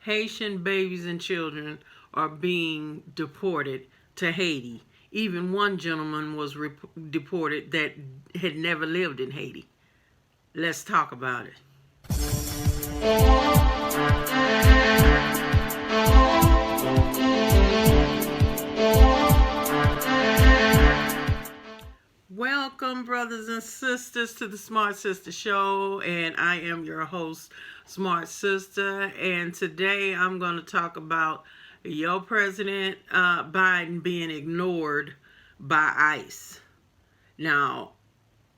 Haitian babies and children are being deported to Haiti. Even one gentleman was deported that had never lived in Haiti. Let's talk about it. Welcome, brothers and sisters, to the Smartsistah show, and I am your host, Smartsistah, and today I'm going to talk about your President Biden being ignored by ICE. Now,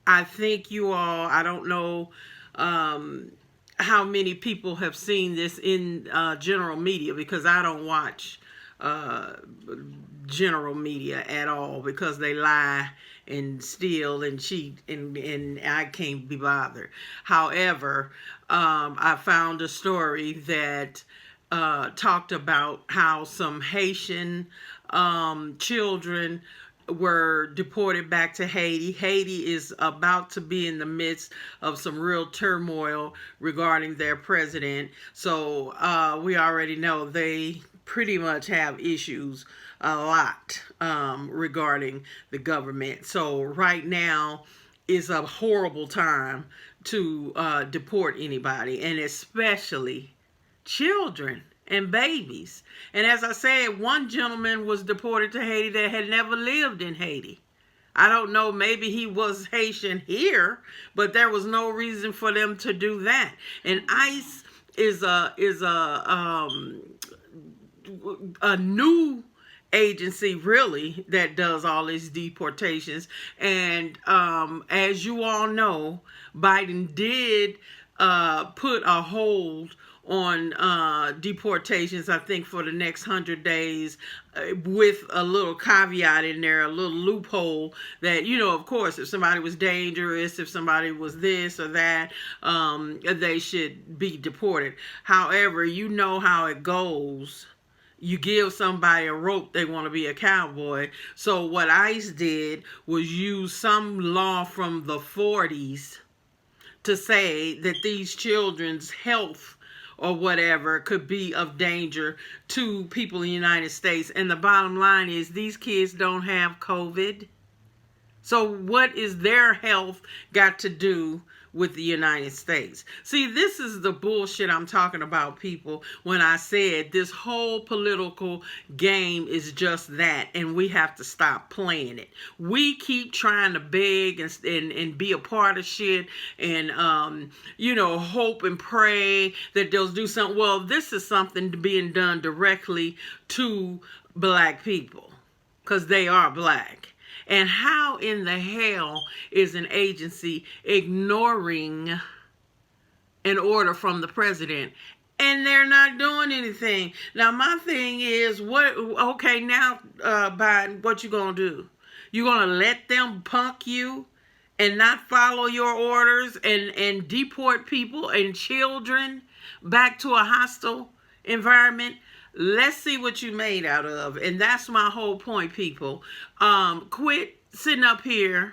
I think you all, I don't know how many people have seen this in general media, because I don't watch general media at all, because they lie and steal and cheat, and I can't be bothered. However, I found a story that talked about how some Haitian children were deported back to Haiti. Haiti is about to be in the midst of some real turmoil regarding their president. So we already know they pretty much have issues a lot regarding the government. So right now is a horrible time to deport anybody, and especially children and babies. And as I said, one gentleman was deported to Haiti that had never lived in Haiti. I don't know, maybe he was Haitian here, but there was no reason for them to do that. And ICE is a new agency, really, that does all these deportations. And as you all know, Biden did put a hold on deportations, I think, for the next 100 days, with a little caveat in there, a little loophole that, you know, of course, if somebody was dangerous, if somebody was this or that, they should be deported. However, you know how it goes. You give somebody a rope, they want to be a cowboy. So what ICE did was use some law from the 40s to say that these children's health or whatever could be of danger to people in the United States. And the bottom line is, these kids don't have COVID. So what is their health got to do with the United States? See, this is the bullshit I'm talking about, people, when I said this whole political game is just that, and we have to stop playing it. We keep trying to beg and be a part of shit, and you know, hope and pray that they'll do something. Well, this is something being done directly to black people, because they are black. And how in the hell is an agency ignoring an order from the president, and they're not doing anything? Now, my thing is, okay, now, Biden, what you gonna do? You gonna let them punk you and not follow your orders and deport people and children back to a hostile environment? Let's see what you made out of. And that's my whole point, people. Quit sitting up here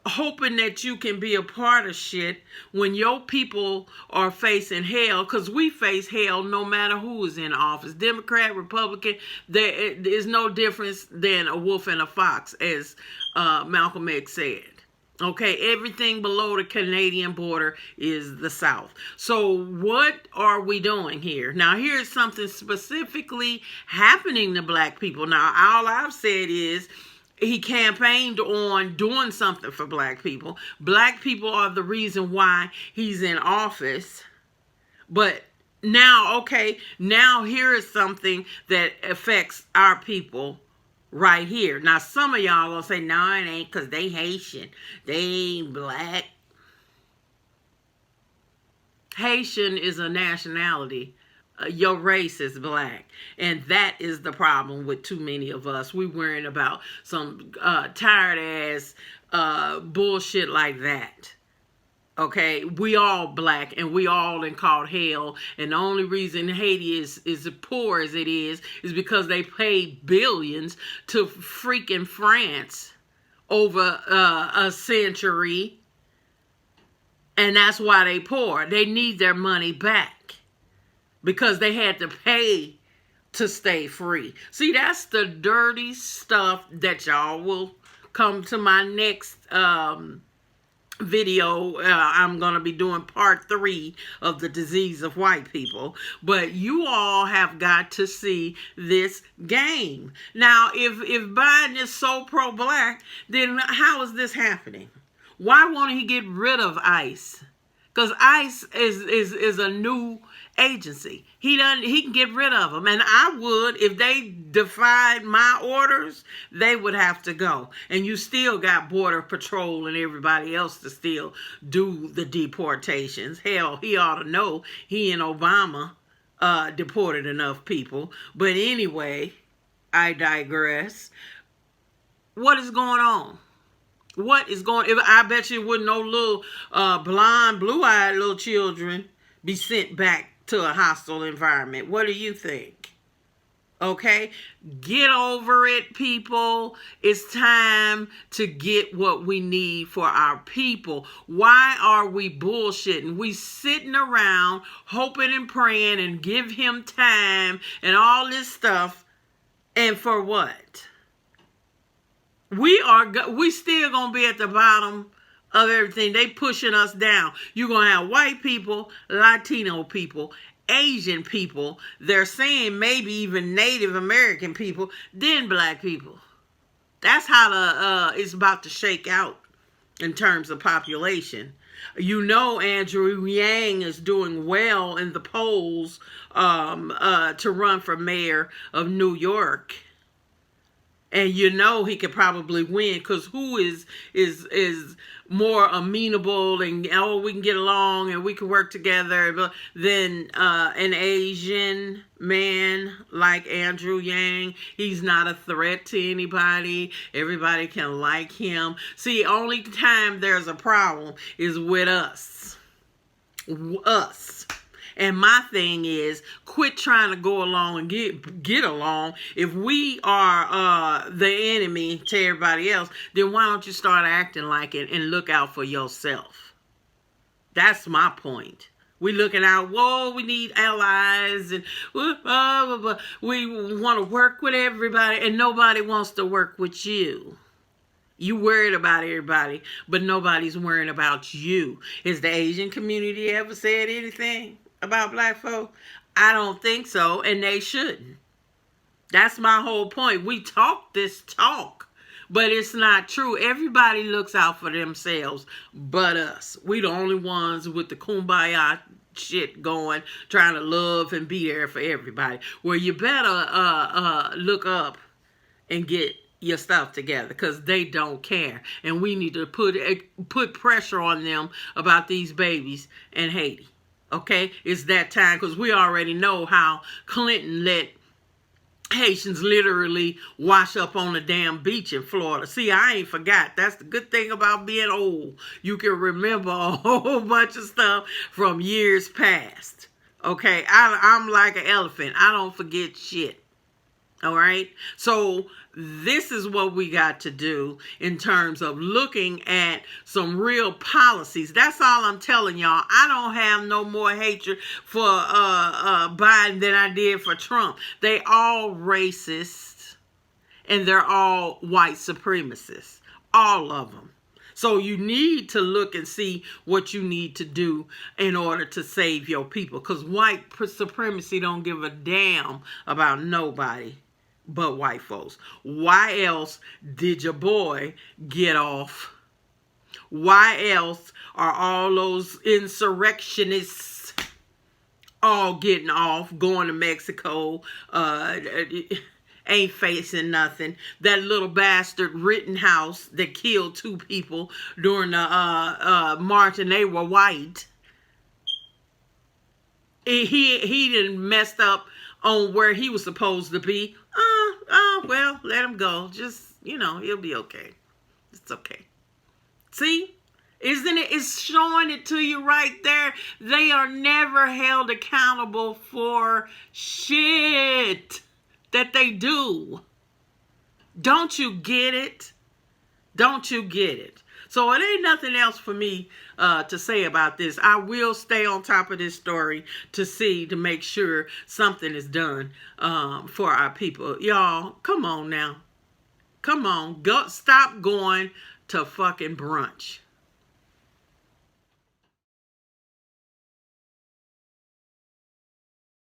hoping that you can be a part of shit when your people are facing hell, because we face hell no matter who is in office. Democrat, Republican, there is no difference than a wolf and a fox, as Malcolm X said. Okay, everything below the Canadian border is the South. So what are we doing here? Now, here's something specifically happening to black people. Now, all I've said is he campaigned on doing something for black people. Black people are the reason why he's in office. But now, okay, now here is something that affects our people right here. Now, some of y'all gonna say, no, it ain't, because they Haitian. They ain't black. Haitian is a nationality. Your race is black. And that is the problem with too many of us. We worrying about some tired-ass bullshit like that. Okay, we all black, and we all in called hell, and the only reason Haiti is as poor as it is because they paid billions to freaking France over a century, and that's why they poor. They need their money back. because they had to pay to stay free. See, that's the dirty stuff that y'all will come to my next video. I'm going to be doing part 3 of the disease of white people. But you all have got to see this game. Now, if Biden is so pro-black, then how is this happening? Why won't he get rid of ICE? Because ICE is a new agency. He can get rid of them. And I would, if they defied my orders, they would have to go. And you still got Border Patrol and everybody else to still do the deportations. Hell, he ought to know he and Obama deported enough people. But anyway, I digress. What is going on? What is going on? I bet you wouldn't no little blonde, blue-eyed little children be sent back to a hostile environment. What do you think? Okay? Get over it, people. It's time to get what we need for our people. Why are we bullshitting? We sitting around hoping and praying and give him time and all this stuff. And for what? We still gonna be at the bottom of everything. They pushing us down. You're gonna have white people, Latino people, Asian people. They're saying maybe even Native American people, then black people. That's how it's about to shake out in terms of population. You know, Andrew Yang is doing well in the polls to run for mayor of New York. And you know he could probably win, because who is more amenable and, oh, we can get along and we can work together than an Asian man like Andrew Yang? He's not a threat to anybody. Everybody can like him. See, only time there's a problem is with us. Us. And my thing is, quit trying to go along and get along. If we are the enemy to everybody else, then why don't you start acting like it and look out for yourself? That's my point. We looking out, whoa, we need allies, and we want to work with everybody, and nobody wants to work with you. You worried about everybody, but nobody's worrying about you. Has the Asian community ever said anything about black folk? I don't think so, and they shouldn't. That's my whole point. We talk this talk, but it's not true. Everybody looks out for themselves but us. We the only ones with the kumbaya shit going, trying to love and be there for everybody. Well, you better look up and get your stuff together, because they don't care. And we need to put pressure on them about these babies in Haiti. Okay, it's that time, because we already know how Clinton let Haitians literally wash up on the damn beach in Florida. See, I ain't forgot. That's the good thing about being old. You can remember a whole bunch of stuff from years past. Okay, I'm like an elephant. I don't forget shit. All right, so this is what we got to do in terms of looking at some real policies. That's all I'm telling y'all. I don't have no more hatred for Biden than I did for Trump. They all racist, and they're all white supremacists, all of them. So you need to look and see what you need to do in order to save your people, because white supremacy don't give a damn about nobody but white folks. Why else did your boy get off? Why else are all those insurrectionists all getting off, going to Mexico, ain't facing nothing? That little bastard Rittenhouse that killed 2 people during the march, and they were white. He done messed up on where he was supposed to be. Well, let him go. Just, he'll be okay. It's okay. See? Isn't it? It's showing it to you right there. They are never held accountable for shit that they do. Don't you get it? Don't you get it? So it ain't nothing else for me to say about this. I will stay on top of this story to make sure something is done for our people. Y'all, come on now. Come on. Stop going to fucking brunch.